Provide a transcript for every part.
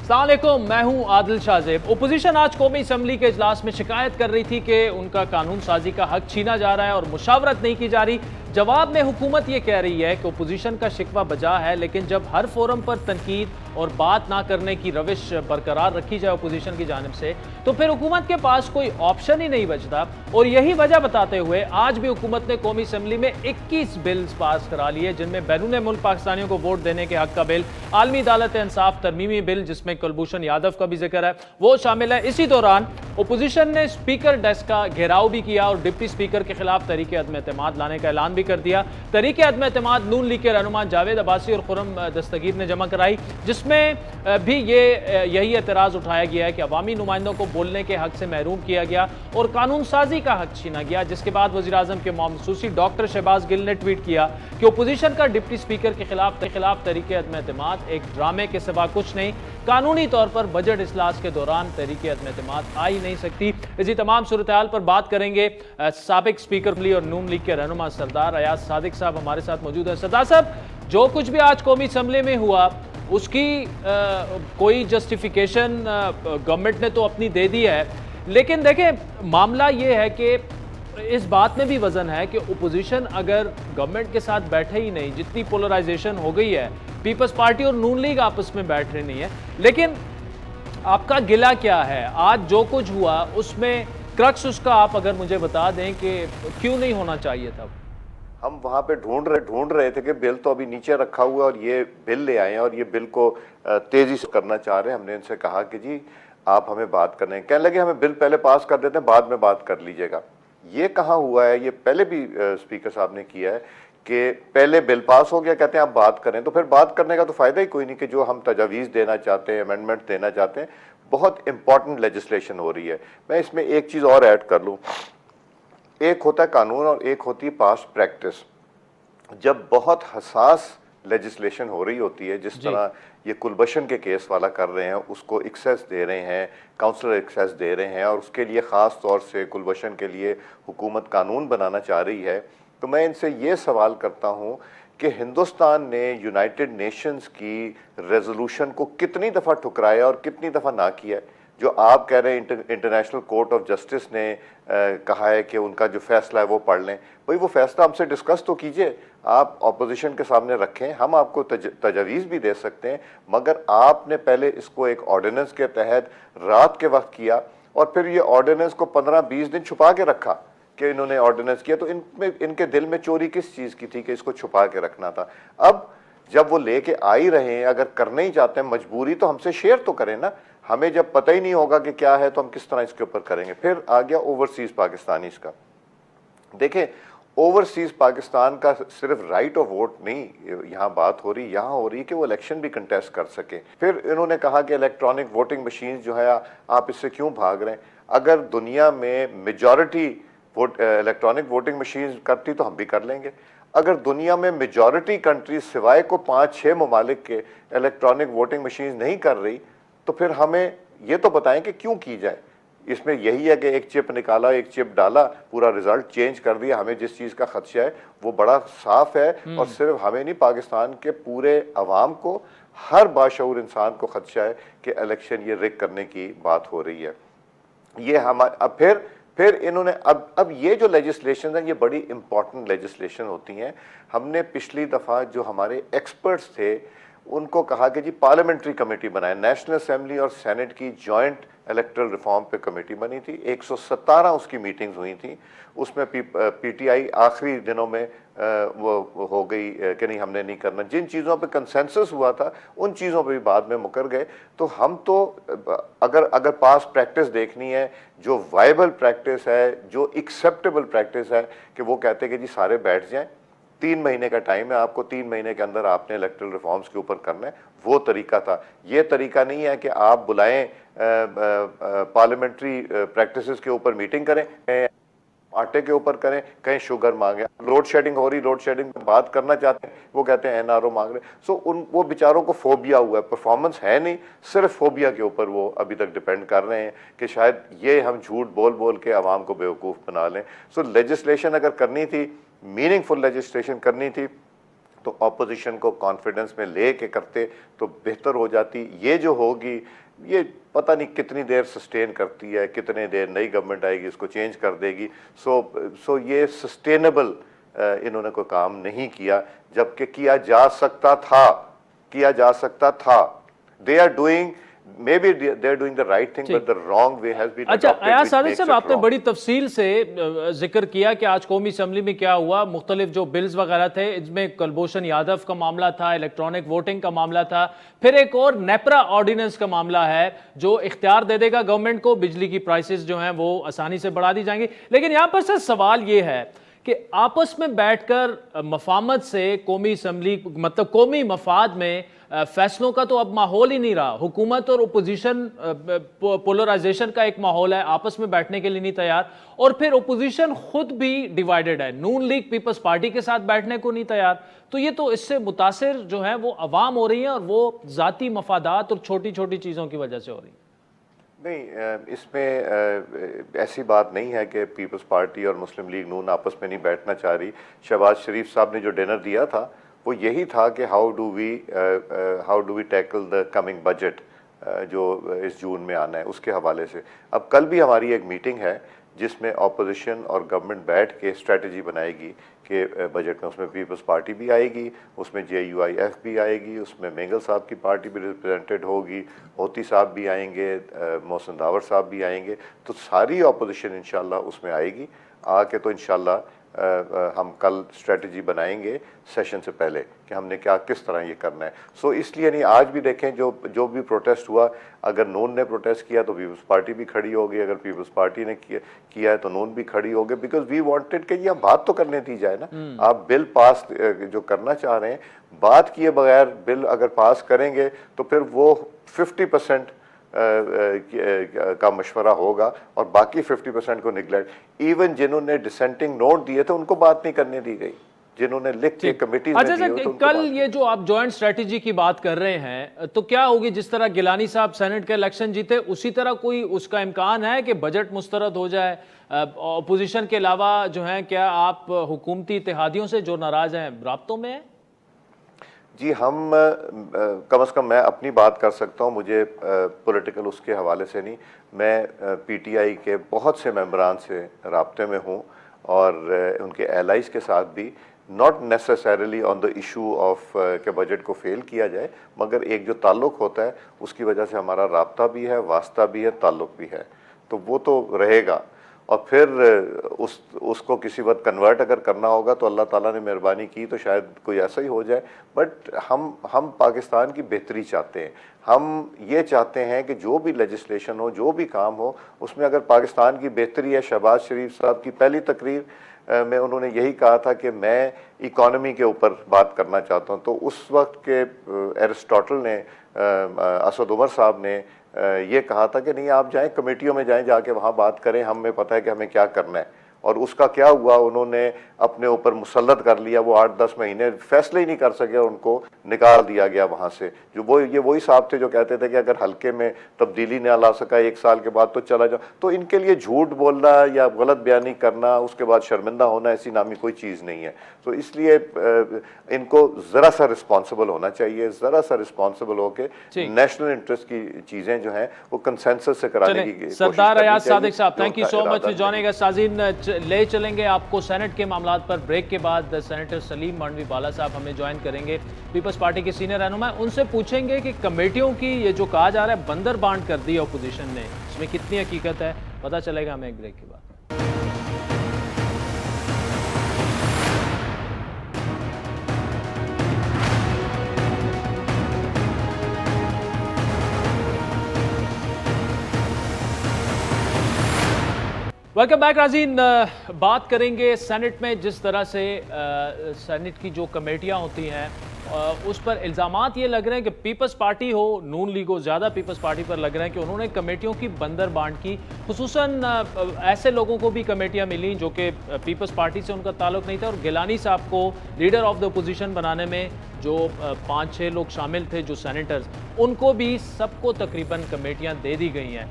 अस्सलाम वालेकुम, मैं हूं आदिल शाहजेब। ओपोजिशन आज कौमी असम्बली के इजलास में शिकायत कर रही थी कि उनका कानून साजी का हक छीना जा रहा है और मुशावरत नहीं की जा रही। जवाब में हुकूमत ये कह रही है कि ओपोजिशन का शिकवा बजा है, लेकिन जब हर फोरम पर तनकीद और बात ना करने की रविश बरकरार रखी जाए ओपोजिशन की जानिब से, तो फिर हुकूमत के पास कोई ऑप्शन ही नहीं बचता। और यही वजह बताते हुए आज भी हुकूमत ने कौमी असम्बली में 21 बिल्स पास करा लिए, जिनमें बैरून मुल्क पाकिस्तानियों को वोट देने के हक का बिल, आलमी अदालत इंसाफ तरमीमी बिल जिसमें कुलभूषण यादव का भी जिक्र है, वो शामिल है। इसी दौरान ओपोजिशन ने स्पीकर डेस्क का घेराव भी किया और डिप्टी स्पीकर के खिलाफ तहरीक अदम एतमाद लाने का ऐलान भी कर दिया। तहरीक अदम एतमाद नून लीग के रहनुमा जावेद अब्बासी और खुर्रम दस्तगीर ने जमा कराई, जिसमें भी यही एतराज़ उठाया गया है कि अवामी नुमाइंदों को बोलने के हक से महरूम किया गया और कानून साजी का हक छीना गया। जिसके बाद वज़ीर आज़म के मौसूसी डॉक्टर शहबाज गिल ने ट्वीट किया कि ओपोजिशन का डिप्टी स्पीकर के खिलाफ तहरीक अदम एतमाद एक ड्रामे के सिवा कुछ नहीं। कानूनी तौर पर बजट इजलास के दौरान तहरीक अदम एतमाद आ ही नहीं सकती। इसी तमाम सूरत हाल पर बात करेंगे साबिक स्पीकर और नून लीग के रहनुमा सरदार अयाज सादिक साहब हमारे साथ मौजूद है। सरदार साहब, जो कुछ भी आज कौमी असम्बली में हुआ उसकी कोई जस्टिफिकेशन गवर्नमेंट ने तो अपनी दे दी है, लेकिन देखें मामला ये है कि इस बात में भी वजन है कि ओपोजिशन अगर गवर्नमेंट के साथ बैठे ही नहीं, जितनी पोलराइजेशन हो गई है, पीपल्स पार्टी और नून लीग आपस में बैठ रही नहीं है, लेकिन आपका गिला क्या है आज जो कुछ हुआ उसमें? क्रक्स उसका आप अगर मुझे बता दें कि क्यों नहीं होना चाहिए था। हम वहाँ पे ढूंढ रहे थे कि बिल तो अभी नीचे रखा हुआ है और ये बिल ले आए हैं और ये बिल को तेजी से करना चाह रहे हैं। हमने इनसे कहा कि जी आप हमें बात करने हैं, कहने लगे हमें बिल पहले पास कर देते हैं, बाद में बात कर लीजिएगा। ये कहाँ हुआ है? ये पहले भी स्पीकर साहब ने किया है कि पहले बिल पास हो गया, कहते हैं आप बात करें, तो फिर बात करने का तो फायदा ही कोई नहीं कि जो हम तजावीज़ देना चाहते हैं, अमेंडमेंट देना चाहते हैं, बहुत इंपॉर्टेंट लेजिस्लेशन हो रही है। मैं इसमें एक चीज़ और ऐड कर लूँ, एक होता है कानून और एक होती है पास्ट प्रैक्टिस। जब बहुत हसास लेजिस्लेशन हो रही होती है, जिस तरह ये कुलभूषण के केस वाला कर रहे हैं, उसको एक्सेस दे रहे हैं, काउंसलर एक्सेस दे रहे हैं और उसके लिए ख़ास तौर से कुलभूषण के लिए हुकूमत कानून बनाना चाह रही है, तो मैं इनसे ये सवाल करता हूँ कि हिंदुस्तान ने यूनाइटेड नेशंस की रेजोल्यूशन को कितनी दफ़ा ठुकराया और कितनी दफ़ा ना किया है। जो आप कह रहे हैं इंटरनेशनल कोर्ट ऑफ जस्टिस ने कहा है कि उनका जो फैसला है वो पढ़ लें, भाई वो फैसला हमसे डिस्कस तो कीजिए, आप अपोजिशन के सामने रखें, हम आपको तजवीज़ भी दे सकते हैं, मगर आपने पहले इसको एक ऑर्डिनेंस के तहत रात के वक्त किया और फिर ये ऑर्डिनेंस को 15-20 दिन छुपा के रखा कि इन्होंने ऑर्डिनेंस किया। तो इनके दिल में चोरी किस चीज़ की थी कि इसको छुपा के रखना था? अब जब वो लेके आ ही रहे हैं, अगर करना ही चाहते हैं मजबूरी, तो हमसे शेयर तो करें ना। हमें जब पता ही नहीं होगा कि क्या है तो हम किस तरह इसके ऊपर करेंगे? फिर आ गया ओवरसीज पाकिस्तानी का। देखें, ओवरसीज पाकिस्तान का सिर्फ राइट ऑफ वोट नहीं यहाँ बात हो रही, यहाँ हो रही कि वो इलेक्शन भी कंटेस्ट कर सके। फिर इन्होंने कहा कि इलेक्ट्रॉनिक वोटिंग मशीन जो है आप इससे क्यों भाग रहे हैं? अगर दुनिया में मेजॉरिटी इलेक्ट्रॉनिक वोटिंग मशीन करती तो हम भी कर लेंगे। अगर दुनिया में मेजॉरिटी कंट्रीज सिवाय को 5-6 ममालिक के इलेक्ट्रॉनिक वोटिंग मशीन नहीं कर रही, तो फिर हमें ये तो बताएं कि क्यों की जाए। इसमें यही है कि एक चिप निकाला, एक चिप डाला, पूरा रिजल्ट चेंज कर दिया। हमें जिस चीज़ का खदशा है वो बड़ा साफ है और सिर्फ हमें नहीं, पाकिस्तान के पूरे अवाम को, हर बाशऊर इंसान को खदशा है कि इलेक्शन ये रिग करने की बात हो रही है। ये हमारे अब फिर इन्होंने अब ये जो लेजिस्लेशन है ये बड़ी इंपॉर्टेंट लेजिस्लेशन होती हैं। हमने पिछली दफ़ा जो हमारे एक्सपर्ट्स थे उनको कहा कि जी पार्लियामेंट्री कमेटी बनाए, नेशनल असेंबली और सेनेट की जॉइंट इलेक्टोरल रिफॉर्म पे कमेटी बनी थी, 117 उसकी मीटिंग्स हुई थी। उसमें पीटीआई आखिरी दिनों में वो हो गई कि नहीं हमने नहीं करना। जिन चीज़ों पे कंसेंसस हुआ था उन चीज़ों पे भी बाद में मुकर गए। तो हम तो अगर पास प्रैक्टिस देखनी है, जो वायबल प्रैक्टिस है, जो एक्सेप्टेबल प्रैक्टिस है, कि वो कहते हैं कि जी सारे बैठ जाएं, 3 महीने का टाइम है आपको, 3 महीने के अंदर आपने इलेक्टोरल रिफॉर्म्स के ऊपर करना है, वो तरीका था। ये तरीका नहीं है कि आप बुलाएं पार्लियामेंट्री प्रैक्टिसेस के ऊपर मीटिंग करें, आटे के ऊपर करें, कहीं शुगर मांगे। लोड शेडिंग हो रही, लोड शेडिंग में बात करना चाहते हैं, वो कहते हैं एनआरओ मांग रहे। सो वो बेचारों को फोबिया हुआ है, परफॉर्मेंस है नहीं, सिर्फ फोबिया के ऊपर वो अभी तक डिपेंड कर रहे हैं कि शायद ये हम झूठ बोल बोल के आवाम को बेवकूफ़ बना लें। सो लेजिस्लेशन अगर करनी थी, मीनिंगफुल लेजिस्लेशन करनी थी, تو اپوزیشن کو کانفیڈنس میں لے کے کرتے تو بہتر ہو جاتی. یہ جو ہوگی یہ پتہ نہیں کتنی دیر سسٹین کرتی ہے, کتنے دیر نئی گورنمنٹ آئے گی اس کو چینج کر دے گی. سو یہ سسٹینیبل انہوں نے کوئی کام نہیں کیا, جبکہ کیا جا سکتا تھا. They are doing, maybe they are doing the right thing, but the wrong way has been اچھا adopted, Ayaz which Sadiq makes صاحب it آپ نے wrong. بڑی تفصیل سے ذکر کیا کہ آج قومی اسمبلی میں کیا ہوا, مختلف جو بلز وغیرہ تھے اس میں کلبھوشن یادو کا معاملہ تھا, الیکٹرانک ووٹنگ کا معاملہ تھا, پھر ایک اور نیپرا آرڈیننس کا معاملہ ہے جو اختیار دے دے گا گورنمنٹ کو, بجلی کی پرائسز جو ہیں وہ آسانی سے بڑھا دی جائیں گی. لیکن یہاں پر سر سوال یہ ہے کہ آپس میں بیٹھ کر مفاہمت سے قومی اسمبلی مطلب قومی مفاد میں فیصلوں کا تو اب ماحول ہی نہیں رہا. حکومت اور اپوزیشن پولرائزیشن کا ایک ماحول ہے, آپس میں بیٹھنے کے لیے نہیں تیار, اور پھر اپوزیشن خود بھی ڈیوائیڈڈ ہے, نون لیگ پیپلز پارٹی کے ساتھ بیٹھنے کو نہیں تیار. تو یہ تو اس سے متاثر جو ہیں وہ عوام ہو رہی ہیں اور وہ ذاتی مفادات اور چھوٹی چھوٹی چیزوں کی وجہ سے ہو رہی ہیں. نہیں, اس میں ایسی بات نہیں ہے کہ پیپلز پارٹی اور مسلم لیگ نون آپس میں نہیں بیٹھنا چاہ رہی. شہباز شریف صاحب نے جو ڈنر دیا تھا وہ یہی تھا کہ how do we tackle the coming budget جو اس جون میں آنا ہے, اس کے حوالے سے. اب کل بھی ہماری ایک میٹنگ ہے جس میں اپوزیشن اور گورنمنٹ بیٹھ کے اسٹریٹجی بنائے گی کہ بجٹ میں اس میں پیپلز پارٹی بھی آئے گی, اس میں JUIF بھی آئے گی, اس میں مینگل صاحب کی پارٹی بھی ریپرزینٹیڈ ہوگی, ہوتی صاحب بھی آئیں گے, محسن داور صاحب بھی آئیں گے. تو ساری اپوزیشن انشاءاللہ اس میں آئے گی. آ کے تو انشاءاللہ ہم کل اسٹریٹجی بنائیں گے سیشن سے پہلے کہ ہم نے کس طرح یہ کرنا ہے. سو اس لیے نہیں, آج بھی دیکھیں جو بھی پروٹیسٹ ہوا, اگر نون نے پروٹیسٹ کیا تو پیپلز پارٹی بھی کھڑی ہوگی, اگر پیپلز پارٹی نے کیا ہے تو نون بھی کھڑی ہوگی, بیکاز وی وانٹڈ کہ یہ بات تو کرنے دی جائے نا. آپ بل پاس جو کرنا چاہ رہے ہیں, بات کیے بغیر بل اگر پاس کریں گے تو پھر وہ 50% کا مشورہ ہوگا اور باقی 50% کو نگلیکٹ. ایون جنہوں نے ڈسینٹنگ نوٹ دیے تھے ان کو بات نہیں کرنے دی گئی, جنہوں نے لکھ کے کمیٹیز میں دیے ہوئے. کل یہ جو آپ جوائنٹ اسٹریٹجی کی بات کر رہے ہیں تو کیا ہوگی, جس طرح گیلانی صاحب سینٹ کے الیکشن جیتے اسی طرح کوئی اس کا امکان ہے کہ بجٹ مسترد ہو جائے؟ اپوزیشن کے علاوہ جو ہیں کیا آپ حکومتی اتحادیوں سے جو ناراض ہیں رابطوں میں ہیں؟ جی, ہم کم از کم میں اپنی بات کر سکتا ہوں, مجھے پولیٹیکل اس کے حوالے سے نہیں. میں PTI کے بہت سے ممبران سے رابطے میں ہوں اور ان کے ایلائز کے ساتھ بھی, not necessarily on the issue of کہ بجٹ کو فیل کیا جائے, مگر ایک جو تعلق ہوتا ہے اس کی وجہ سے ہمارا رابطہ بھی ہے, واسطہ بھی ہے, تعلق بھی ہے, تو وہ تو رہے گا. اور پھر اس کو کسی وقت کنورٹ اگر کرنا ہوگا تو اللہ تعالیٰ نے مہربانی کی تو شاید کوئی ایسا ہی ہو جائے. بٹ ہم پاکستان کی بہتری چاہتے ہیں. ہم یہ چاہتے ہیں کہ جو بھی لیجسلیشن ہو, جو بھی کام ہو, اس میں اگر پاکستان کی بہتری ہے. شہباز شریف صاحب کی پہلی تقریر میں انہوں نے یہی کہا تھا کہ میں اکانومی کے اوپر بات کرنا چاہتا ہوں. تو اس وقت کے ایرسٹوٹل نے, اسد عمر صاحب نے یہ کہا تھا کہ نہیں, آپ جائیں کمیٹیوں میں جائیں, جا کے وہاں بات کریں, ہمیں پتہ ہے کہ ہمیں کیا کرنا ہے. اور اس کا کیا ہوا, انہوں نے اپنے اوپر مسلط کر لیا. وہ 8-10 مہینے فیصلے ہی نہیں کر سکے اور ان کو نکال دیا گیا وہاں سے. یہ وہی صاحب تھے جو کہتے تھے کہ اگر حلقے میں تبدیلی نہ لا سکا 1 سال کے بعد تو چلا جاؤ. تو ان کے لیے جھوٹ بولنا یا غلط بیانی کرنا, اس کے بعد شرمندہ ہونا, ایسی نامی کوئی چیز نہیں ہے. تو اس لیے ان کو ذرا سا رسپانسبل ہونا چاہیے, ذرا سا رسپانسبل ہو کے نیشنل انٹرسٹ کی چیزیں جو ہیں وہ کنسنسس سے کرانے کی کوشش کرنی چاہیے. سردار Ayaz Sadiq sahab, thank you so much for joining us. سازین لے چلیں گے آپ کو سینٹ کے معاملات پر. بریک کے بعد سینیٹر سلیم مانڈوی والا صاحب ہمیں جوائن کریں گے, پیپلز پارٹی کے سینئر رہنما. ان سے پوچھیں گے کہ کمیٹیوں کی یہ جو کہا جا رہا ہے بندر بانٹ کر دی اپوزیشن نے, اس میں کتنی حقیقت ہے, پتہ چلے گا ہمیں ایک بریک کے بعد. ویلکم بیک ناظرین. بات کریں گے سینٹ میں جس طرح سے سینٹ کی جو کمیٹیاں ہوتی ہیں اس پر الزامات یہ لگ رہے ہیں کہ پیپلز پارٹی ہو, نون لیگ ہو, زیادہ پیپلز پارٹی پر لگ رہے ہیں کہ انہوں نے کمیٹیوں کی بندر بانٹ کی. خصوصاً ایسے لوگوں کو بھی کمیٹیاں ملیں جو کہ پیپلز پارٹی سے ان کا تعلق نہیں تھا, اور گیلانی صاحب کو لیڈر آف دا اپوزیشن بنانے میں جو 5-6 لوگ شامل تھے جو سینیٹرز, ان کو بھی سب کو تقریباً کمیٹیاں دے دی گئی ہیں.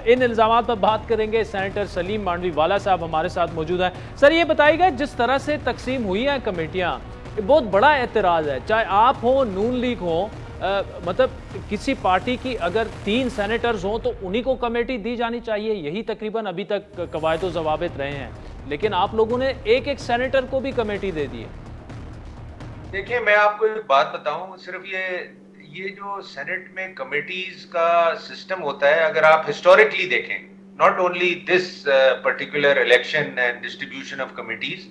ان الزامات پر بات کریں گے. سینیٹر سلیم مانڈوی والا صاحب ہمارے ساتھ موجود ہیں. سر, یہ بتائیے گا جس طرح سے تقسیم ہوئی ہیں کمیٹیاں, बहुत बड़ा एतराज़ है, चाहे आप हो, नून लीग हो, मतलब किसी पार्टी की अगर 3 सेनेटर्स हों तो उन्हीं को कमेटी दी जानी चाहिए, यही तकरीबन अभी तक कवायद व ज़वाबित रहे हैं, लेकिन आप लोगों ने एक एक सेनेटर को भी कमेटी दे दी है। देखिए, मैं आपको एक बात बताऊं, सिर्फ ये जो सेनेट में कमेटीज का सिस्टम होता है, अगर आप हिस्टोरिकली देखें, not only this particular election and distribution of committees,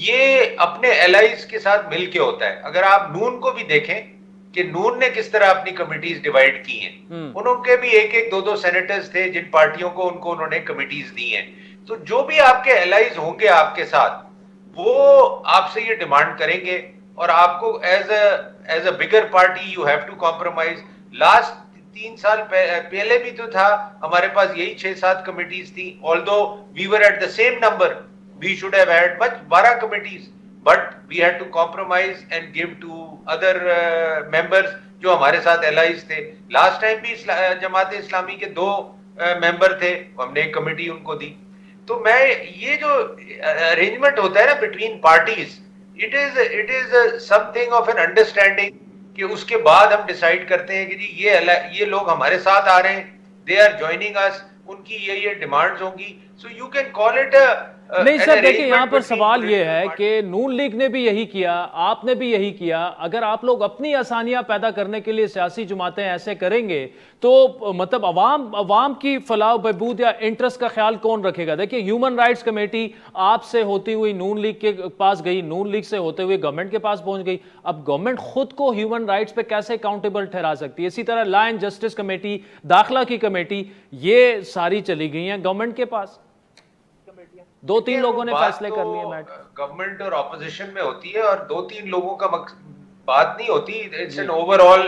ये अपने एलाइज के साथ मिलके होता है। अगर आप नून को भी देखें कि नून ने किस तरह अपनी कमिटीज डिवाइड की हैं, उनके भी एक एक दो दो सेनेटर्स थे जिन पार्टियों को उन्होंने कमिटीज दी हैं। तो जो भी आपके एलाइज होंगे आपके साथ, वो आपसे ये डिमांड करेंगे और आपको as a bigger party you have to compromise. Last 3 साल पहले भी तो था, हमारे पास यही 6-7 कमिटीज थी, although we were at the same number, we should have had much 12 committees, but we had to compromise and give to other members जो हमारे साथ एलाइज थे। लास्ट टाइम भी जमात इस्लामी के 2 मेंबर थे, हमने एक कमेटी उनको दी। तो मैं ये जो अरेंजमेंट होता है ना between parties, it is something of an understanding कि उसके बाद हम डिसाइड करते हैं कि जी ये लोग हमारे साथ आ रहे हैं, दे आर ज्वाइनिंग अस, उनकी ये डिमांड्स होंगी, so you can call it नहीं सर, देखिए यहाँ पर सवाल ये है कि नून लीग ने भी यही किया, आपने भी यही किया। अगर आप लोग अपनी आसानियां पैदा करने के लिए सियासी जमातें ऐसे करेंगे तो मतलब अवाम की फलाह बहबूद या इंटरेस्ट का ख्याल कौन रखेगा? देखिए, ह्यूमन राइट्स कमेटी आपसे होती हुई नून लीग के पास गई, नून लीग से होते हुए गवर्नमेंट के पास पहुंच गई। अब गवर्नमेंट खुद को ह्यूमन राइट्स पे कैसे अकाउंटेबल ठहरा सकती है? इसी तरह लॉ एंड जस्टिस कमेटी, दाखिला की कमेटी, ये सारी चली गई हैं गवर्नमेंट के पास। 2-3 लोगों ने फैसले कर लिए। गवर्नमेंट और ऑपोजिशन में होती है और 2-3 लोगों का बात नहीं होती, it's an overall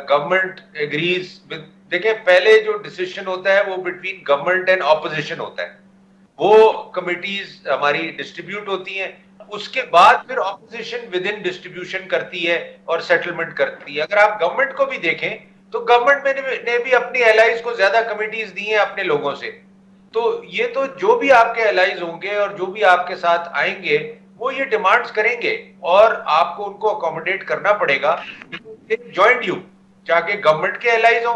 government agrees with. देखिए, पहले जो डिसीजन होता है वो बिटवीन गवर्नमेंट एंड ऑपोजिशन होता है, वो कमिटीज हमारी डिस्ट्रीब्यूट होती हैं, उसके बाद फिर ऑपोजिशन विद इन डिस्ट्रीब्यूशन करती है और सेटलमेंट करती है। अगर आप गवर्नमेंट को भी देखें तो गवर्नमेंट ने भी अपनी एलाइज को ज्यादा कमिटीज दी हैं अपने लोगों से। तो ये तो जो भी आपके एलाइज होंगे और जो भी आपके साथ आएंगे वो ये डिमांड्स करेंगे और आपको उनको अकोमोडेट करना पड़ेगा। ज्वाइंट यू, चाहे गवर्नमेंट के एलाइज हो,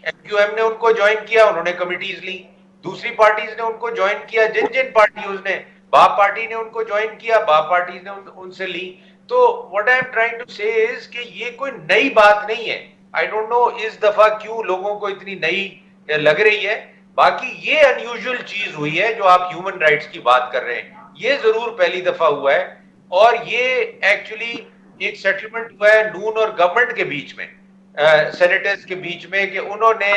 एमक्यूएम ने उनको ज्वाइन किया, उन्होंने कमिटीज ली, दूसरी पार्टीज ने उनको ज्वाइन किया, जिन जिन पार्टियों ने, बाप पार्टी ने उनको ज्वाइन किया, बाप पार्टी ने उनसे ली। तो what I am trying to say is कि ये कोई नई बात नहीं है। आई डोंट नो इस दफा क्यों लोगों को इतनी नई लग रही है। बाकी ये अनयूजुअल चीज हुई है जो आप ह्यूमन राइट्स की बात कर रहे हैं, ये जरूर पहली दफा हुआ है और ये एक्चुअली एक सेटलमेंट हुआ है नून और गवर्नमेंट के बीच में, सेनेटर्स के बीच में, कि उन्होंने,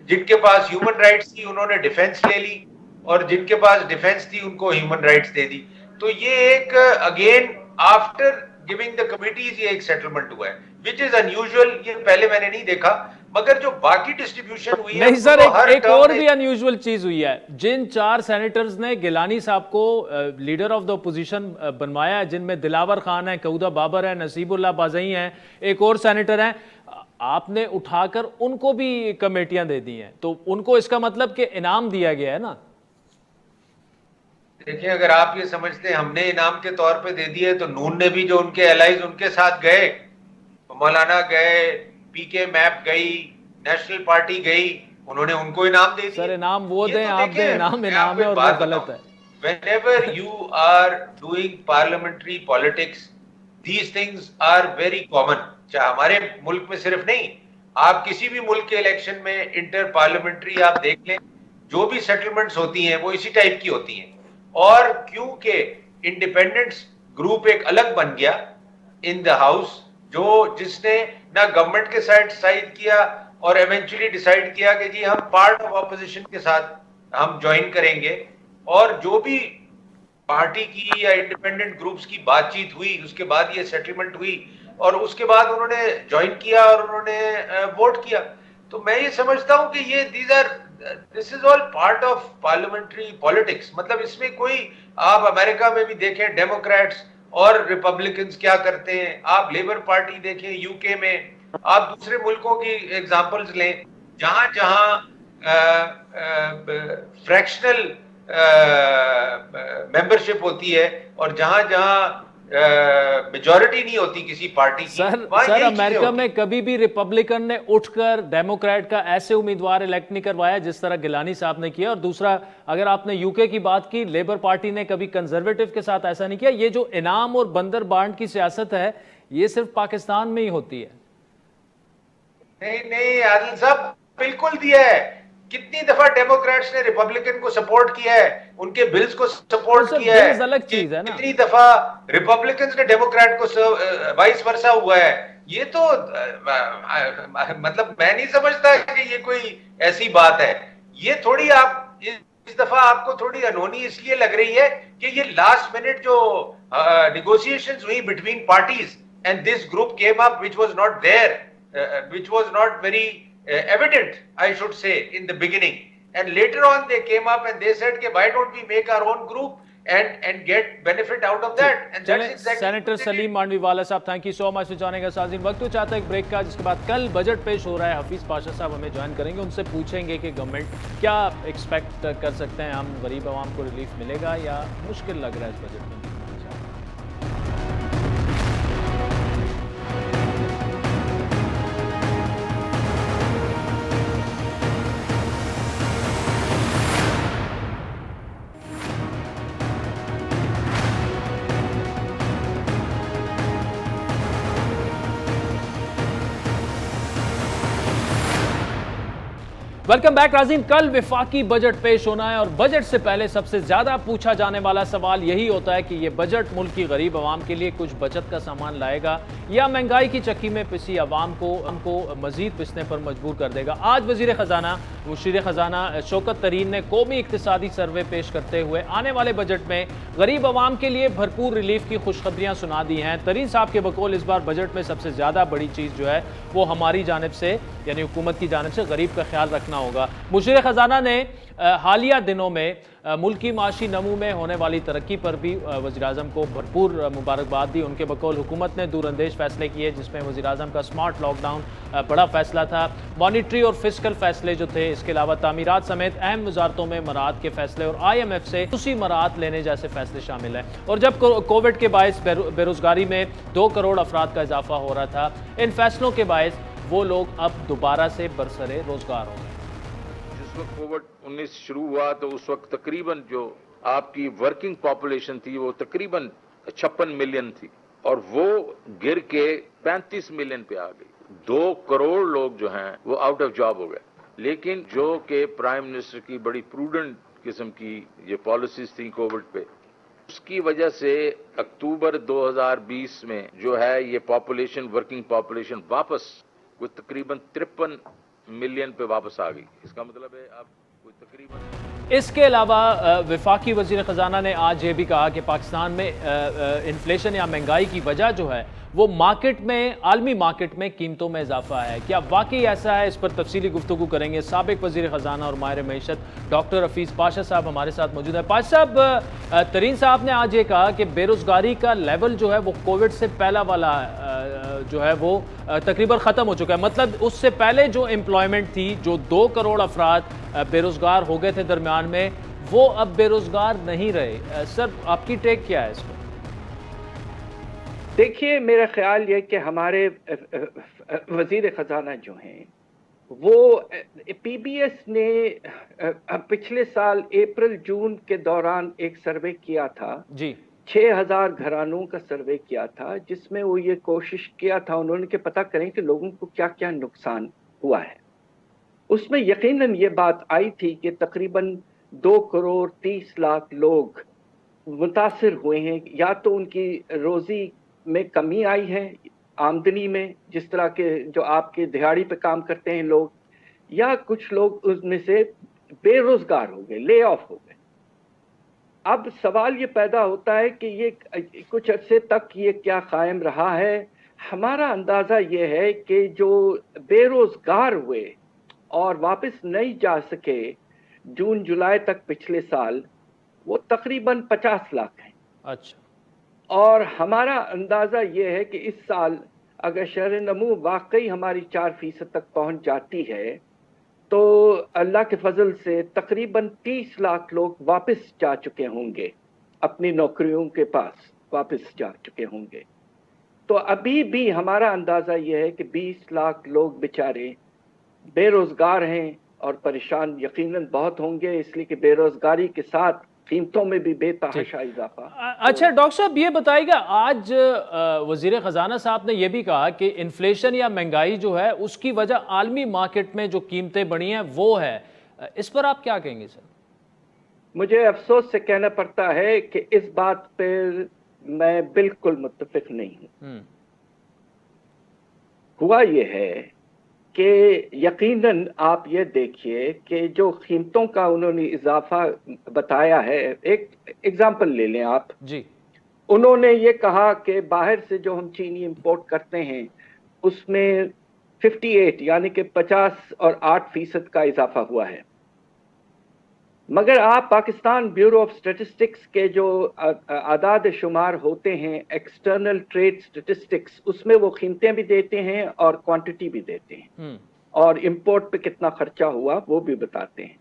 जिनके पास ह्यूमन राइट्स थी उन्होंने डिफेंस ले ली और जिनके पास डिफेंस थी उनको ह्यूमन राइट्स दे दी। तो ये एक again after giving the committees ये एक सेटलमेंट हुआ है विच इज अनयूजुअल। ये पहले मैंने नहीं देखा, मगर जो बाकी डिस्ट्रीब्यूशन हुई है नहीं सर, एक और भी अनयूजुअल चीज हुई है। जिन 4 सेनेटर्स ने गिलानी साहब को लीडर ऑफ द अपोजिशन बनवाया है, जिनमें दिलावर खान है, कऊदा बाबर है, नसीबुल्लाह बाज़ई हैं, एक और सेनेटर हैं, आपने उठाकर उनको भी कमेटियां दे दी हैं, तो उनको इसका मतलब कि इनाम दिया गया है ना? देखिए, अगर आप ये समझते हैं हमने इनाम के तौर पे दे दिए, तो नून ने भी जो उनके एलाइज उनके साथ गए, मौलाना गए, पीके मैप गई, नेशनल पार्टी गई, उन्होंने उनको इनाम दे दिया। सर, इनाम वो दें, आप दें, इनाम है और वो गलत है। Whenever you are doing parliamentary politics, these things are very common. चाहे हमारे मुल्क में सिर्फ नहीं, आप किसी भी मुल्क के इलेक्शन में इंटर पार्लियामेंट्री आप देख लें, जो भी सेटलमेंट्स होती हैं वो इसी टाइप की होती हैं। और क्योंकि इंडिपेंडेंस ग्रुप एक अलग बन गया इन द हाउस, जिसने ना गवर्नमेंट के साइड किया और इवेंचुअली डिसाइड किया कि जी हम पार्ट ऑफ ऑपोजिशन के साथ हम ज्वाइन करेंगे, और जो भी पार्टी की या इंडिपेंडेंट ग्रुप्स की बातचीत हुई उसके बाद ये सेटलमेंट हुई और उसके बाद उन्होंने ज्वाइन किया और उन्होंने वोट किया। तो मैं ये समझता हूं कि ये this is all part of parliamentary politics. मतलब इसमें कोई, आप अमेरिका में भी देखें डेमोक्रेट्स और रिपब्लिकन्स क्या करते हैं, आप लेबर पार्टी देखें यूके में, आप दूसरे मुल्कों की एग्जांपल्स लें, जहां जहां फ्रैक्शनल मेंबरशिप होती है और जहां जहां मेजॉरिटी नहीं होती किसी पार्टी की, सर वहाँ सर यही चीजें अमेरिका होती में कभी भी रिपब्लिकन ने उठकर डेमोक्रेट का ऐसे उम्मीदवार इलेक्ट नहीं करवाया जिस तरह गिलानी साहब ने किया। और दूसरा, अगर आपने यूके की बात की, लेबर पार्टी ने कभी कंजर्वेटिव के साथ ऐसा नहीं किया। ये जो इनाम और बंदर बांट की सियासत है, ये सिर्फ पाकिस्तान में ही होती है। नहीं नहीं आदिल साहब, बिल्कुल दिया है। कितनी दफा डेमोक्रेट्स ने रिपब्लिकन को सपोर्ट किया है, उनके बिल्स को सपोर्ट सर, किया है। बिल्स अलग चीज है ना। कितनी दफा रिपब्लिकन ने डेमोक्रेट को वाइस वर्सा हुआ है। ये तो मतलब मैं नहीं समझता कि ये कोई ऐसी बात है। ये थोड़ी आप इस दफा आपको थोड़ी अनहोनी इसलिए लग रही है कि ये लास्ट मिनट जो नेगोशिएशंस हुई between parties and this group came up which was not there, which was not very evident, I should say, in the beginning. And later on they came up and they said, why don't we make our own group and get benefit out of that? And चलें, that's exactly senator Saleem Mandviwalla sahab, thank you so much for joining us. आज़ीन, वक्त तो चाहता है एक break का, जिसके बाद कल बजट पेश हो रहा है। हफीज़ पाशा साहब हमें ज्वाइन करेंगे, उनसे पूछेंगे कि गवर्नमेंट क्या एक्सपेक्ट कर सकते हैं, हम गरीब आवाम को रिलीफ मिलेगा या मुश्किल लग रहा है इस बजट में। वेलकम बैक नाज़रीन। कल विफाकी बजट पेश होना है और बजट से पहले सबसे ज्यादा पूछा जाने वाला सवाल यही होता है कि ये बजट मुल्क की गरीब आवाम के लिए कुछ बचत का सामान लाएगा या महंगाई की चक्की में पिसी आवाम को मजीद पिसने पर मजबूर कर देगा। आज वजीर खजाना शौकत तरीन ने कौमी इक्तिसादी सर्वे पेश करते हुए आने वाले बजट में गरीब आवाम के लिए भरपूर रिलीफ की खुशखबरियां सुना दी हैं। तरीन साहब के बकौल इस बार बजट में सबसे ज्यादा बड़ी चीज जो है वो हमारी जानिब से, यानी हुकूमत की जानिब से गरीब का ख्याल रखना होगा। मुशीर खजाना ने हालिया दिनों में मुल्की माशी नमू में होने वाली तरक्की पर भी वज़ीर-ए-आज़म को भरपूर मुबारकबाद दी। उनके बकौल हुकूमत ने दूरअंदेश फैसले किए, जिसमें वज़ीर-ए-आज़म का स्मार्ट लॉकडाउन बड़ा फैसला था। मॉनिटरी और फिस्कल फैसले जो थे, इसके अलावा तामीरात समेत अहम वजारतों में मराहत के फैसले और IMF से उसी मराहत लेने जैसे फैसले शामिल हैं। और जब कोविड के बायस बेरोजगारी में 2 करोड़ अफराद का इजाफा हो रहा था, इन फैसलों के बायस वो लोग अब दोबारा से बरसरे रोजगार हो गए। जिस वक्त कोविड-19 शुरू हुआ तो उस वक्त तकरीबन जो आपकी वर्किंग पॉपुलेशन थी वो तकरीबन 56 मिलियन थी और वो गिर के 35 मिलियन पे आ गई। 2 करोड़ लोग जो हैं वो आउट ऑफ जॉब हो गए। लेकिन जो कि प्राइम मिनिस्टर की बड़ी प्रूडेंट किस्म की ये पॉलिसीज थी कोविड पे, उसकी वजह से अक्टूबर 2020 में जो है ये पॉपुलेशन, वर्किंग पॉपुलेशन वापस कोई तकरीबन 53 मिलियन पे वापस आ गई। इसका मतलब है आप कोई तकरीबन। इसके अलावा वफाकी वज़ीर ख़जाना ने आज ये भी कहा कि पाकिस्तान में इन्फ्लेशन या महंगाई की वजह जो है वो मार्केट में, आलमी मार्केट में कीमतों में इजाफा है। क्या वाकई ऐसा है? इस पर तफसीली गुफ्तगू करेंगे। साबिक वज़ीर ख़जाना और माहिर मईशत डॉक्टर हफीज़ पाशा साहब हमारे साथ मौजूद है। पाशा साहब, तरीन साहब ने आज ये कहा कि बेरोज़गारी का लेवल जो है वो कोविड से पहला वाला जो है वो तकरीबन ख़त्म हो चुका है। मतलब उससे पहले जो एम्प्लॉयमेंट थी, जो 2 करोड़ अफराद बेरोज़गार हो गए थे दरमियान में, वो अब बेरोज़गार नहीं रहे। सर, आपकी टेक क्या है इस पर? देखिए, मेरा ख्याल ये कि हमारे वज़ीर ख़जाना जो हैं वो PBS ने पिछले साल अप्रैल जून के दौरान एक सर्वे किया था जी, 6000 घरानों का सर्वे किया था, जिसमें वो ये कोशिश किया था उन्होंने कि पता करें कि लोगों को क्या क्या नुकसान हुआ है। उसमें यकीनन ये बात आई थी कि तकरीबन 2 करोड़ 30 लाख लोग मुतासिर हुए हैं। या तो उनकी रोज़ी में कमी आई है, आमदनी में, जिस तरह के जो आपके दिहाड़ी पे काम करते हैं लोग, या कुछ लोग उसमें से बेरोजगार हो गए, ले ऑफ हो गए। अब सवाल ये पैदा होता है कि ये कुछ अरसे तक ये क्या कायम रहा है। हमारा अंदाज़ा ये है कि जो बेरोजगार हुए और वापस नहीं जा सके जून जुलाई तक पिछले साल, वो तकरीबन 50 लाख हैं। अच्छा। और हमारा अंदाज़ा ये है कि इस साल अगर शरह नमू वाकई हमारी 4% तक पहुंच जाती है तो अल्लाह के फजल से तकरीबन 30 लाख लोग वापस जा चुके होंगे अपनी नौकरियों के पास। वापस जा चुके होंगे। तो अभी भी हमारा अंदाजा ये है कि 20 लाख लोग बेचारे बेरोजगार हैं और परेशान यकीनन बहुत होंगे, इसलिए कि बेरोजगारी के साथ कीमतों में भी बेतहाशा इजाफा। अच्छा डॉक्टर साहब ये बताइएगा, आज वजीर खजाना साहब ने यह भी कहा कि इन्फ्लेशन या महंगाई जो है उसकी वजह आलमी मार्केट में जो कीमतें बढ़ी हैं वो है, इस पर आप क्या कहेंगे सर? मुझे अफसोस से कहना पड़ता है कि इस बात पर मैं बिल्कुल मुत्तफिक नहीं हूं। हुआ ये है कि यकीनन आप ये देखिए कि जो कीमतों का उन्होंने इजाफा बताया है, एक एग्जांपल ले लें आप जी। उन्होंने ये कहा कि बाहर से जो हम चीनी इंपोर्ट करते हैं उसमें 58 यानी कि 58% का इजाफा हुआ है, मगर आप पाकिस्तान ब्यूरो ऑफ स्टैटिस्टिक्स के जो आदाद शुमार होते हैं, एक्सटर्नल ट्रेड स्टैटिस्टिक्स, उसमें वो कीमतें भी देते हैं और क्वांटिटी भी देते हैं और इंपोर्ट पे कितना खर्चा हुआ वो भी बताते हैं।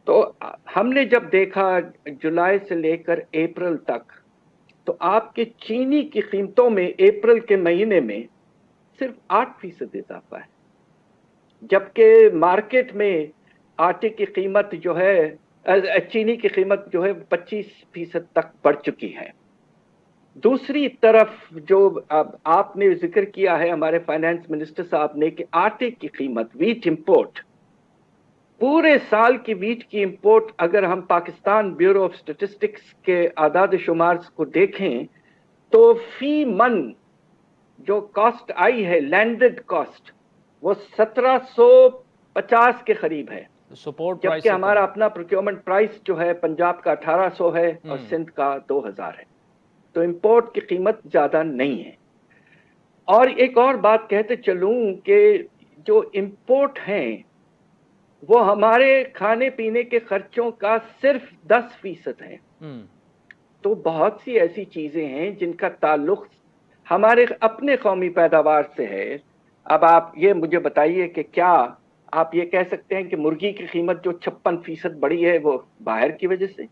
तो हमने जब देखा जुलाई से लेकर अप्रैल तक, तो आपके चीनी की कीमतों में अप्रैल के महीने में सिर्फ 8% इजाफा है, जबकि मार्केट में आटे की कीमत जो है, चीनी की कीमत जो है 25% तक बढ़ चुकी है। दूसरी तरफ जो आपने जिक्र किया है हमारे फाइनेंस मिनिस्टर साहब ने कि आटे की कीमत, वीट इंपोर्ट, पूरे साल की वीट की इंपोर्ट अगर हम पाकिस्तान ब्यूरो ऑफ स्टैटिस्टिक्स के आदाद शुमार को देखें तो फी मन जो कॉस्ट आई है, लैंडेड कॉस्ट, वो 1750 के करीब है, सपोर्ट प्राइस, जबकि हमारा अपना प्रोक्योरमेंट प्राइस जो है पंजाब का 1800 है और सिंध का 2000 है। तो इंपोर्ट की कीमत ज्यादा नहीं है। और एक और बात कहते चलूं कि जो इंपोर्ट हैं वो हमारे खाने पीने के खर्चों का सिर्फ 10% है। तो बहुत सी ऐसी चीजें हैं जिनका ताल्लुक हमारे अपने कौमी पैदावार से है। अब आप ये मुझे बताइए कि क्या आप ये कह सकते हैं कि मुर्गी की कीमत जो 56% बढ़ी है वो बाहर की वजह से?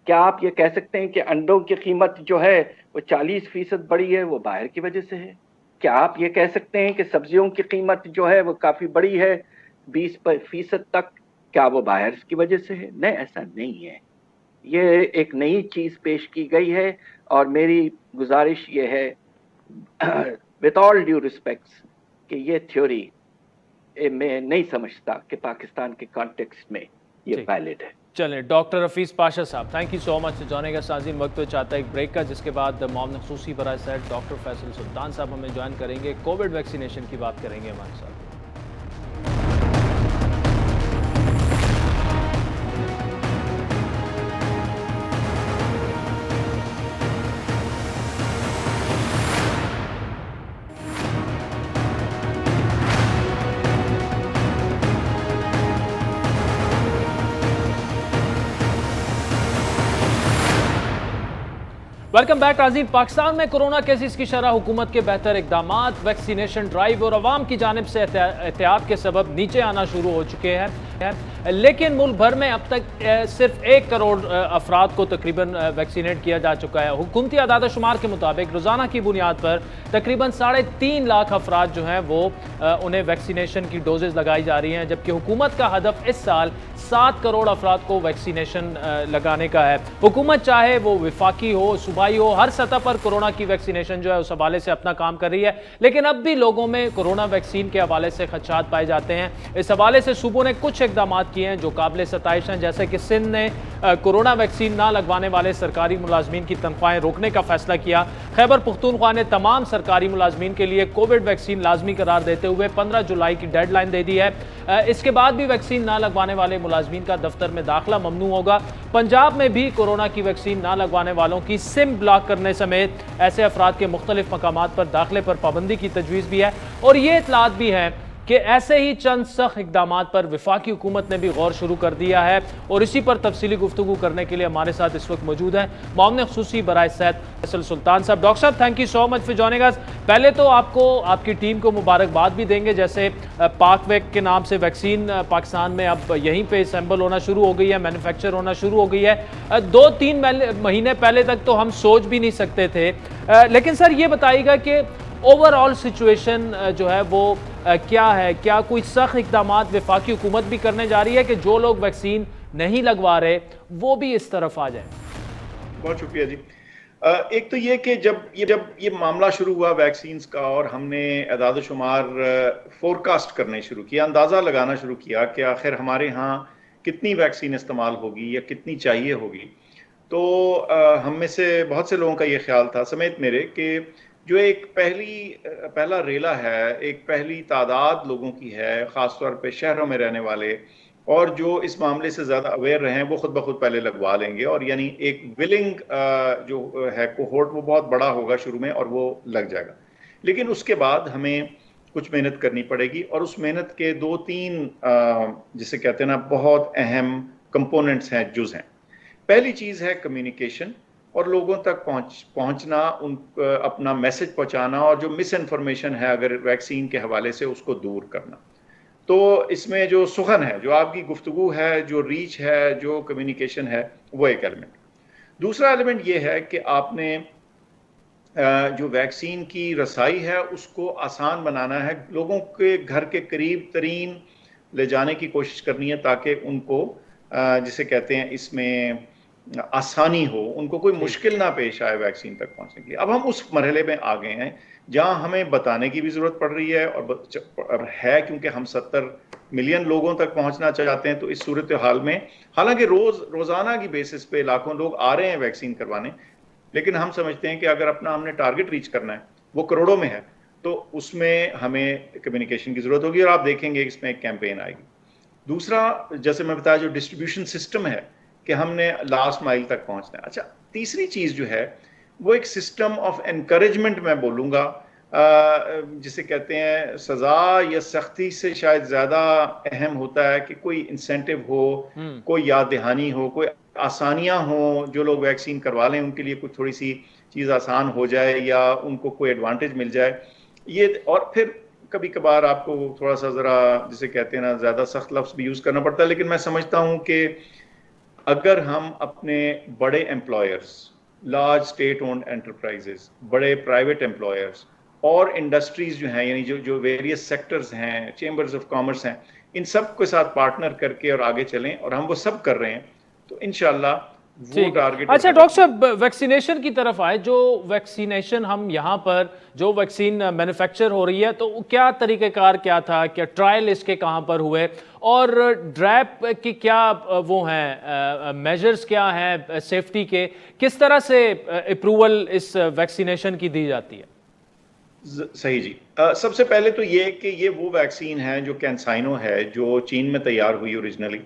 क्या आप ये कह सकते हैं कि अंडों की कीमत जो है वो 40% बढ़ी है वो बाहर की वजह से है? क्या आप ये कह सकते हैं कि सब्जियों की कीमत जो है वो काफी बढ़ी है 20% तक, क्या वो बाहर की वजह से है? नहीं, ऐसा नहीं है। ये एक नई चीज पेश की गई है और मेरी गुजारिश ये है विद ऑल ड्यू रिस्पेक्ट्स कि ये थ्योरी मैं नहीं समझता कि पाकिस्तान के कॉन्टेक्स्ट में ये वैलिड है। चलें, डॉक्टर हफीज पाशा साहब, थैंक यू सो मच जाने का। साजिन वक्त तो चाहता है एक ब्रेक का, जिसके बाद मामला खसूसी बराए सेट डॉक्टर फैसल सुल्तान साहब हमें ज्वाइन करेंगे, कोविड वैक्सीनेशन की बात करेंगे हमारे साथ। वेलकम बैक नाज़रीन। पाकिस्तान में कोरोना केसेस की शरह हुकूमत के बेहतर इकदामात, वैक्सीनेशन ड्राइव और अवाम की जानिब से एहतियात के सबब नीचे आना शुरू हो चुके हैं, लेकिन मुल्क भर में अब तक सिर्फ 1 करोड़ अफराद को तकरीबन वैक्सीनेट किया जा चुका है। हुकूमती आदाद शुमार के मुताबिक रोज़ाना की बुनियाद पर तकरीबन 3.5 लाख अफराद जो हैं वो उन्हें वैक्सीनेशन की डोजेज लगाई जा रही हैं, जबकि हुकूमत का हदफ इस साल 7 करोड़ अफराद को वैक्सीनेशन लगाने का है। हुकूमत चाहे वो विफाकी हो, सूबाई हो, हर सतह पर कोरोना की वैक्सीनेशन जो है उस हवाले से अपना काम कर रही है, लेकिन अब भी लोगों में कोरोना वैक्सीन के हवाले से खदशात पाए जाते हैं। इस हवाले से सूबों ने कुछ इकदाम किए हैं जो काबिल सताइश हैं, जैसे कि सिंध ने कोरोना वैक्सीन ना लगवाने वाले सरकारी मुलाजमीन की तनख्वाहें रोकने का फैसला किया। खैबर पुख्तूनख्वा ने तमाम सरकारी मुलाजमीन के लिए कोविड वैक्सीन लाजमी करार देते हुए 15 जुलाई की डेडलाइन दे दी है। इसके बाद भी वैक्सीन ना लगवाने वाले मुलाजमीन का दफ्तर में दाखिला ममनू होगा। पंजाब में भी कोरोना की वैक्सीन ना लगवाने वालों की सिम ब्लॉक करने समेत ऐसे अफराद के मुख्तलिफ मकामात पर दाखिले पर पाबंदी की तजवीज़ भी है। और ये इतलात भी है کہ ایسے ہی چند سخت اقدامات پر وفاقی حکومت نے بھی غور شروع کر دیا ہے، اور اسی پر تفصیلی گفتگو کرنے کے لیے ہمارے ساتھ اس وقت موجود ہیں معاون خصوصی برائے صحت Faisal Sultan sahab. Doctor sahab, thank you so much for joining us. پہلے تو آپ کو، آپ کی ٹیم کو مبارکباد بھی دیں گے، جیسے پاک ویک کے نام سے ویکسین پاکستان میں اب یہیں پہ اسمبل ہونا شروع ہو گئی ہے، مینوفیکچر ہونا شروع ہو گئی ہے۔ 2-3 مہینے پہلے تک تو ہم سوچ بھی نہیں سکتے تھے، لیکن سر یہ بتائیے گا کہ اوور آل سچویشن جو ہے وہ کیا ہے؟ کیا کوئی سخت اقدامات وفاقی حکومت بھی کرنے جا رہی ہے کہ جو لوگ ویکسین نہیں لگوا رہے وہ بھی اس طرف آ جائیں؟ بہت شکریہ جی۔ ایک تو یہ کہ جب یہ معاملہ شروع ہوا ویکسینز کا، اور ہم نے اعداد و شمار فورکاسٹ کرنے شروع کیا، اندازہ لگانا شروع کیا کہ آخر ہمارے ہاں کتنی ویکسین استعمال ہوگی یا کتنی چاہیے ہوگی، تو ہم میں سے بہت سے لوگوں کا یہ خیال تھا سمیت میرے کہ جو ایک پہلا ریلا ہے، ایک پہلی تعداد لوگوں کی ہے، خاص طور پہ شہروں میں رہنے والے، اور جو اس معاملے سے زیادہ اویئر رہیں، وہ خود بخود پہلے لگوا لیں گے، اور یعنی ایک ولنگ جو ہے کوہورٹ وہ بہت بڑا ہوگا شروع میں، اور وہ لگ جائے گا۔ لیکن اس کے بعد ہمیں کچھ محنت کرنی پڑے گی، اور اس محنت کے 2-3 جسے کہتے ہیں نا بہت اہم کمپوننٹس ہیں، جز ہیں۔ پہلی چیز ہے کمیونیکیشن، اور لوگوں تک پہنچنا، اپنا میسج پہنچانا، اور جو مس انفارمیشن ہے اگر ویکسین کے حوالے سے اس کو دور کرنا۔ تو اس میں جو سخن ہے، جو آپ کی گفتگو ہے، جو ریچ ہے، جو کمیونیکیشن ہے، وہ ایک ایلیمنٹ۔ دوسرا ایلیمنٹ یہ ہے کہ آپ نے جو ویکسین کی رسائی ہے اس کو آسان بنانا ہے، لوگوں کے گھر کے قریب ترین لے جانے کی کوشش کرنی ہے، تاکہ ان کو جسے کہتے ہیں اس میں آسانی ہو، ان کو کوئی مشکل نہ پیش آئے ویکسین تک پہنچنے کی۔ اب ہم اس مرحلے میں آ گئے ہیں جہاں ہمیں بتانے کی بھی ضرورت پڑ رہی ہے، اور ہے کیونکہ ہم 70 ملین لوگوں تک پہنچنا چاہتے ہیں۔ تو اس صورتحال میں حالانکہ روزانہ کی بیسس پہ لاکھوں لوگ آ رہے ہیں ویکسین کروانے، لیکن ہم سمجھتے ہیں کہ اگر اپنا ہم نے ٹارگٹ ریچ کرنا ہے، وہ کروڑوں میں ہے، تو اس میں ہمیں کمیونیکیشن کی ضرورت ہوگی، اور آپ دیکھیں گے اس میں ایک کیمپین آئے گی۔ دوسرا، جیسے میں بتایا، جو ڈسٹریبیوشن سسٹم ہے کہ ہم نے لاسٹ مائل تک پہنچنا ہے۔ اچھا، تیسری چیز جو ہے وہ ایک سسٹم آف انکریجمنٹ میں بولوں گا، جسے کہتے ہیں سزا یا سختی سے شاید زیادہ اہم ہوتا ہے کہ کوئی انسینٹیو ہو، کوئی یاد دہانی ہو، کوئی آسانیاں ہوں، جو لوگ ویکسین کروا لیں ان کے لیے کچھ تھوڑی سی چیز آسان ہو جائے، یا ان کو کوئی ایڈوانٹیج مل جائے یہ۔ اور پھر کبھی کبھار آپ کو تھوڑا سا ذرا جسے کہتے ہیں نا زیادہ سخت لفظ بھی یوز کرنا پڑتا ہے، لیکن میں سمجھتا ہوں کہ اگر ہم اپنے بڑے employers, large state owned enterprises, بڑے پرائیویٹ امپلائرز اور انڈسٹریز جو ہیں، یعنی جو ویریس سیکٹرز ہیں، چیمبرز آف کامرس ہیں، ان سب کے ساتھ پارٹنر کر کے اور آگے چلیں، اور ہم وہ سب کر رہے ہیں، تو انشاءاللہ وہ ٹارگٹ۔ اچھا ڈاکٹر صاحب، ویکسینیشن کی طرف آئے، جو ویکسینیشن ہم یہاں پر جو ویکسین مینوفیکچر ہو رہی ہے، تو کیا طریقہ کار کیا تھا، کیا ٹرائل اس کے کہاں پر ہوئے، اور ڈریپ کی کیا وہ ہیں میجرز کیا ہیں سیفٹی کے، کس طرح سے اپروول اس ویکسینیشن کی دی جاتی ہے؟ صحیح جی، سب سے پہلے تو یہ کہ یہ وہ ویکسین ہے جو کینسائنو ہے، جو چین میں تیار ہوئی اوریجنلی،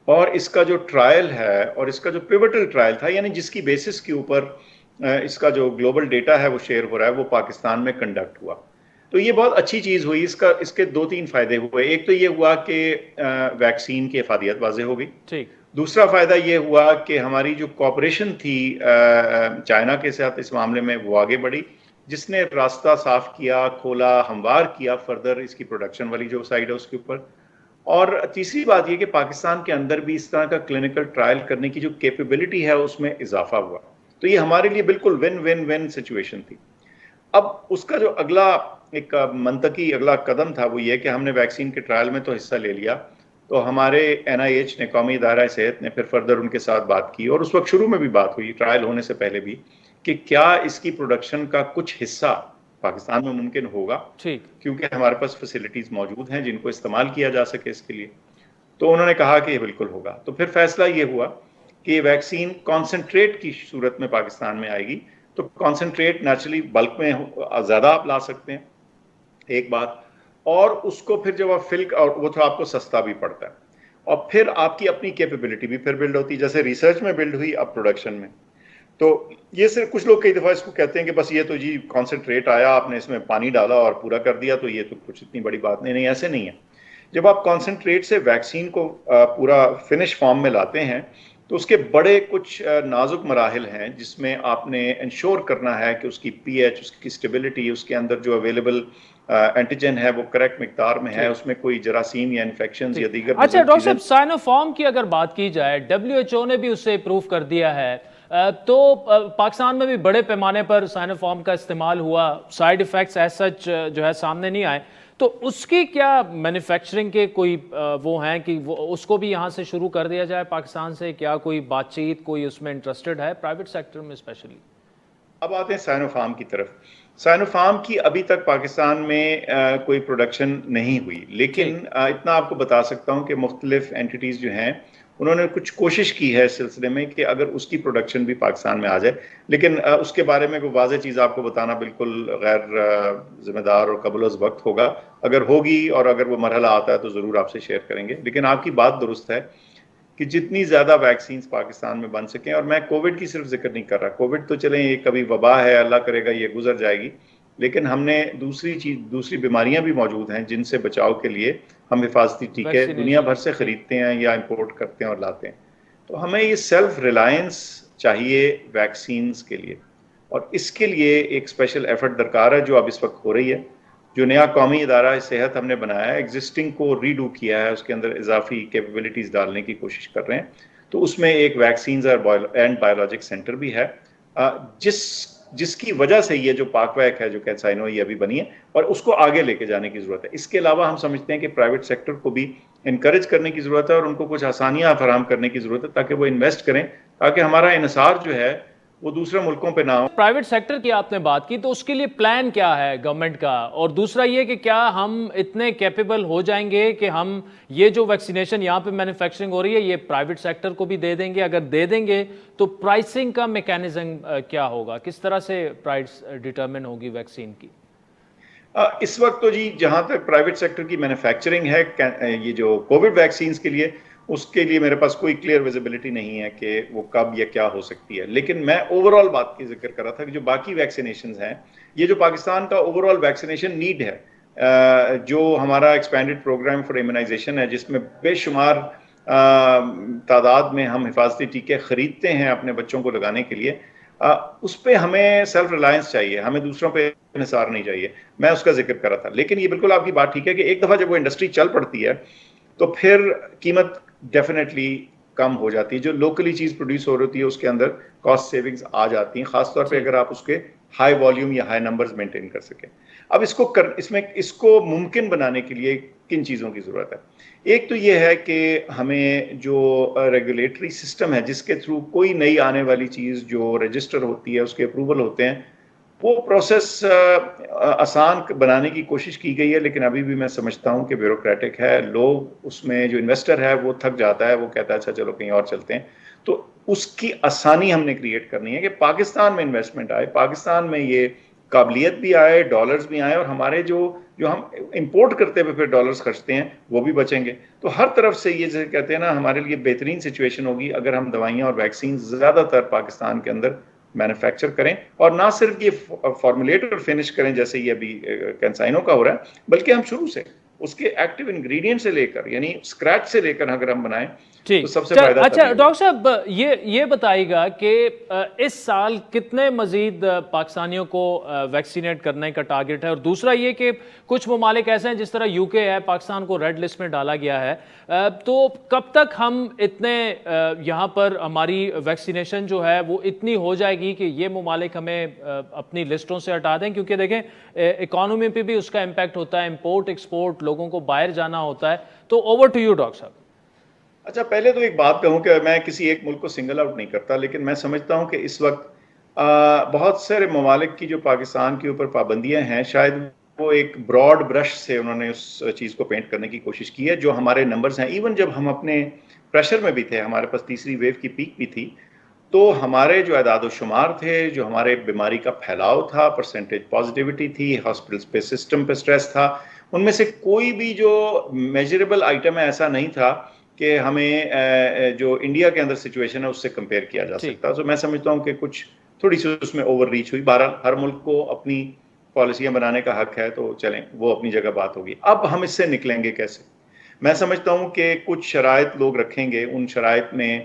اور اس کا جو ٹرائل ہے، اور اس کا جو پیوٹل ٹرائل تھا، یعنی جس کی بیسس کے اوپر اس کا جو گلوبل ڈیٹا ہے وہ شیئر ہو رہا ہے، وہ پاکستان میں کنڈکٹ ہوا۔ تو یہ بہت اچھی چیز ہوئی، اس کے 2-3 فائدے ہوئے۔ ایک تو یہ ہوا کہ ویکسین کی افادیت واضح ہو گئی۔ ٹھیک۔ دوسرا فائدہ یہ ہوا کہ ہماری جو کوآپریشن تھی چائنا کے ساتھ اس معاملے میں، وہ آگے بڑھی، جس نے راستہ صاف کیا، کھولا، ہموار کیا فردر اس کی پروڈکشن والی جو سائڈ ہے اس کے اوپر۔ اور تیسری بات یہ کہ پاکستان کے اندر بھی اس طرح کا کلینکل ٹرائل کرنے کی جو کیپیبلٹی ہے اس میں اضافہ ہوا، تو یہ ہمارے لیے بالکل ون سچویشن تھی۔ اب اس کا جو اگلا ایک منطقی اگلا قدم تھا وہ یہ کہ ہم نے ویکسین کے ٹرائل میں تو حصہ لے لیا، تو ہمارے NIH نے، قومی ادارہ صحت نے، پھر فردر ان کے ساتھ بات کی، اور اس وقت شروع میں بھی بات ہوئی ٹرائل ہونے سے پہلے بھی، کہ کیا اس کی پروڈکشن کا کچھ حصہ پاکستان میں ممکن ہوگا، کیونکہ ہمارے پاس فیسلٹیز موجود ہیں جن کو استعمال کیا جا سکے اس کے لیے۔ تو انہوں نے کہا کہ یہ بالکل ہوگا۔ تو پھر فیصلہ یہ ہوا کہ یہ ویکسین کانسنٹریٹ کی صورت میں پاکستان میں آئے گی، تو کانسنٹریٹ نیچرلی بلک میں زیادہ آپ لا سکتے ہیں، ایک بات، اور اس کو پھر جب آپ اور وہ تو آپ کو سستا بھی پڑتا ہے، اور پھر آپ کی اپنی کیپیبلٹی بھی پھر بلڈ ہوتی ہے، جیسے ریسرچ میں بلڈ ہوئی اب پروڈکشن میں۔ تو یہ صرف کچھ لوگ کئی دفعہ اس کو کہتے ہیں کہ بس یہ تو جی کانسنٹریٹ آیا، آپ نے اس میں پانی ڈالا اور پورا کر دیا، تو یہ تو کچھ اتنی بڑی بات نہیں، ایسے نہیں ہے. جب آپ کانسنٹریٹ سے ویکسین کو پورا فنش فارم میں لاتے ہیں تو اس کے بڑے کچھ نازک مراحل ہیں جس میں آپ نے انشور کرنا ہے کہ اس کی پی ایچ، اس کی اسٹیبلٹی، اس کے اندر جو اویلیبل اینٹیجن ہے وہ کریکٹ مقدار میں ہے، اس میں کوئی جراثیم یا انفیکشنز یا دیگر اچھا ڈاکٹر صاحب، سائنوفارم کی اگر بات کی جائے، WHO نے بھی اسے اپروو کر دیا ہے، تو پاکستان میں بھی بڑے پیمانے پر سائنوفارم کا استعمال ہوا، سائیڈ ایفیکٹس ایز سچ جو ہے سامنے نہیں آئے، تو اس کی کیا مینوفیکچرنگ کے کوئی وہ ہیں کہ اس کو بھی یہاں سے شروع کر دیا جائے پاکستان سے؟ کیا کوئی بات چیت، کوئی اس میں انٹرسٹڈ ہے پرائیویٹ سیکٹر میں اسپیشلی؟ اب آتے ہیں سائنوفارم کی طرف. سائنوفارم کی ابھی تک پاکستان میں کوئی پروڈکشن نہیں ہوئی، لیکن اتنا آپ کو بتا سکتا ہوں کہ مختلف اینٹیٹیز جو ہیں انہوں نے کچھ کوشش کی ہے اس سلسلے میں کہ اگر اس کی پروڈکشن بھی پاکستان میں آ جائے، لیکن اس کے بارے میں کوئی واضح چیز آپ کو بتانا بالکل غیر ذمہ دار اور قبل از وقت ہوگا. اگر ہوگی اور اگر وہ مرحلہ آتا ہے تو ضرور آپ سے شیئر کریں گے. لیکن آپ کی بات درست ہے کہ جتنی زیادہ ویکسینز پاکستان میں بن سکیں، اور میں کووڈ کی صرف ذکر نہیں کر رہا، کووڈ تو چلیں یہ کبھی وبا ہے، اللہ کرے گا یہ گزر جائے گی، لیکن ہم نے دوسری بیماریاں بھی موجود ہیں جن سے بچاؤ کے لیے ہم حفاظتی ٹیکے دنیا بھر سے خریدتے ہیں یا امپورٹ کرتے ہیں اور لاتے ہیں. تو ہمیں یہ سیلف ریلائنس چاہیے ویکسینز کے لیے، اور اس کے لیے ایک اسپیشل ایفرٹ درکار ہے جو اب اس وقت ہو رہی ہے. جو نیا قومی ادارہ صحت ہم نے بنایا ہے، ایگزسٹنگ کو ریڈو کیا ہے، اس کے اندر اضافی کیپیبلٹیز ڈالنے کی کوشش کر رہے ہیں. تو اس میں ایک ویکسینز اینڈ بایولوجک سینٹر بھی ہے، جس کی وجہ سے یہ جو پاک ویک ہے جو کینسائنو یہ ابھی بنی ہے، اور اس کو آگے لے کے جانے کی ضرورت ہے. اس کے علاوہ ہم سمجھتے ہیں کہ پرائیویٹ سیکٹر کو بھی انکریج کرنے کی ضرورت ہے اور ان کو کچھ آسانیاں فراہم کرنے کی ضرورت ہے تاکہ وہ انویسٹ کریں، تاکہ ہمارا انحصار جو ہے وہ دوسرے ملکوں پہ نہ ہو. پرائیویٹ سیکٹر کی آپ نے بات کی، تو اس کے لیے پلان کیا ہے گورنمنٹ کا؟ اور دوسرا یہ کہ کیا ہم اتنے کیپیبل ہو جائیں گے کہ ہم یہ جو ویکسینیشن یہاں پہ مینوفیکچرنگ ہو رہی ہے یہ پرائیویٹ سیکٹر کو بھی دے دیں گے؟ اگر دے دیں گے تو پرائسنگ کا میکینزم کیا ہوگا؟ کس طرح سے پرائس ڈیٹرمن ہوگی ویکسین کی؟ اس وقت تو جی جہاں تک پرائیویٹ سیکٹر کی مینوفیکچرنگ ہے یہ جو کووڈ ویکسینز کے لیے، اس کے لیے میرے پاس کوئی کلیئر ویزیبلٹی نہیں ہے کہ وہ کب یا کیا ہو سکتی ہے. لیکن میں اوور آل بات کی ذکر کر رہا تھا کہ جو باقی ویکسینیشنز ہیں، یہ جو پاکستان کا اوور آل ویکسینیشن نیڈ ہے، جو ہمارا ایکسپینڈڈ پروگرام فار ایمونائزیشن ہے جس میں بے شمار تعداد میں ہم حفاظتی ٹیکے خریدتے ہیں اپنے بچوں کو لگانے کے لیے، اس پہ ہمیں سیلف ریلائنس چاہیے، ہمیں دوسروں پہ انحصار نہیں چاہیے. میں اس کا ذکر کر رہا تھا. لیکن یہ بالکل آپ کی بات ٹھیک ہے کہ ایک دفعہ جب وہ انڈسٹری چل پڑتی ہے تو پھر قیمت ڈیفینیٹلی کم ہو جاتی ہے. جو لوکلی چیز پروڈیوس ہو رہی ہے اس کے اندر کاسٹ سیونگز آ جاتی ہیں، خاص طور پہ اگر آپ اس کے ہائی والیوم یا ہائی نمبرز مینٹین کر سکیں. اب اس کو ممکن بنانے کے لیے کن چیزوں کی ضرورت ہے؟ ایک تو یہ ہے کہ ہمیں جو ریگولیٹری سسٹم ہے جس کے تھرو کوئی نئی آنے والی چیز جو رجسٹر ہوتی ہے اس کے اپروول ہوتے ہیں، وہ پروسیس آسان بنانے کی کوشش کی گئی ہے. لیکن ابھی بھی میں سمجھتا ہوں کہ بیوروکریٹک ہے. لوگ اس میں جو انویسٹر ہے وہ تھک جاتا ہے، وہ کہتا ہے اچھا چلو کہیں اور چلتے ہیں. تو اس کی آسانی ہم نے کریٹ کرنی ہے کہ پاکستان میں انویسٹمنٹ آئے، پاکستان میں یہ قابلیت بھی آئے، ڈالرز بھی آئے، اور ہمارے جو ہم امپورٹ کرتے ہوئے پھر ڈالرز خرچتے ہیں وہ بھی بچیں گے. تو ہر طرف سے یہ جیسے کہتے ہیں نا، ہمارے لیے بہترین سچویشن ہوگی اگر ہم دوائیاں اور ویکسین زیادہ تر پاکستان کے اندر مینوفیکچر کریں، اور نہ صرف یہ فارمولیٹ اور فنش کریں جیسے یہ ابھی کینسائنو کا ہو رہا ہے، بلکہ ہم شروع سے اس کے ایکٹیو انگریڈینٹ سے لے کر، یعنی اسکریچ سے لے کر اگر ہم بنائیں تو سب سے فائدہ. اچھا ڈاکٹر صاحب یہ بتائیے گا کہ اس سال کتنے مزید پاکستانیوں کو ویکسینیٹ کرنے کا ٹارگٹ ہے؟ اور دوسرا یہ کہ کچھ ممالک ایسے ہیں جس طرح یو کے ہے، پاکستان کو ریڈ لسٹ میں ڈالا گیا ہے، تو کب تک ہم اتنے یہاں پر ہماری ویکسینیشن جو ہے وہ اتنی ہو جائے گی کہ یہ ممالک ہمیں اپنی لسٹوں سے ہٹا دیں؟ کیونکہ دیکھیں اکانومی پہ بھی اس کا امپیکٹ ہوتا ہے، امپورٹ ایکسپورٹ، لوگوں کو باہر جانا ہوتا ہے. تو اوور ٹو یو ڈاکٹر صاحب. اچھا، پہلے تو ایک بات کہوں کہ میں کسی ایک ملک کو سنگل آؤٹ نہیں کرتا، لیکن میں سمجھتا ہوں کہ اس وقت بہت سارے ممالک کی جو پاکستان کے اوپر پابندیاں ہیں، شاید وہ ایک براڈ برش سے انہوں نے اس چیز کو پینٹ کرنے کی کوشش کی ہے. جو ہمارے نمبرز ہیں، ایون جب ہم اپنے پریشر میں بھی تھے، ہمارے پاس تیسری ویو کی پیک بھی تھی، تو ہمارے جو اعداد و شمار تھے، جو ہمارے بیماری کا پھیلاؤ تھا، پرسنٹیج پازیٹیوٹی تھی، ہاسپٹلس پہ سسٹم پہ سٹریس تھا، ان میں سے کوئی بھی جو میجریبل آئٹم ہے ایسا نہیں تھا کہ ہمیں جو انڈیا کے اندر سچویشن ہے اس سے کمپیئر کیا جا سکتا ہے. تو میں سمجھتا ہوں کہ کچھ تھوڑی سی اس میں اوور ریچ ہوئی. بہرحال ہر ملک کو اپنی پالیسیاں بنانے کا حق ہے, تو چلیں وہ اپنی جگہ بات ہوگی. اب ہم اس سے نکلیں گے کیسے؟ میں سمجھتا ہوں کہ کچھ شرائط لوگ رکھیں گے. ان شرائط میں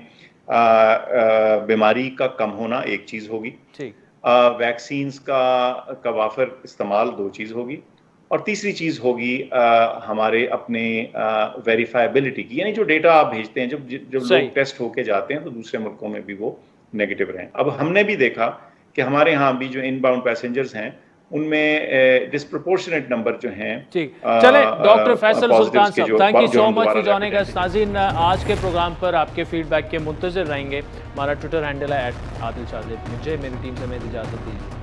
بیماری کا کم ہونا ایک چیز ہوگی, ویکسینز کا وافر استعمال دو چیز ہوگی, اور تیسری چیز ہوگی ہمارے اپنے ویریفائبلٹی کی, یعنی جو ڈیٹا آپ بھیجتے ہیں جب لوگ ٹیسٹ ہو کے جاتے ہیں تو دوسرے ملکوں میں بھی وہ نیگیٹو رہیں. اب ہم نے بھی دیکھا کہ ہمارے ہاں بھی جو ان باؤنڈ پیسنجرز ہیں ان میں ڈسپرپورشنیٹ نمبر جو ہیں. چلیں doctor Faisal Sultan sahab, thank you so much for joining us. ناظرین آج کے پروگرام پر آپ کے فیڈ بیک کے منتظر رہیں گے. ہمارا ٹویٹر ہینڈل ہے @عادل شاہ زیب. مجھے میری ٹیم سے اجازت دیجیے.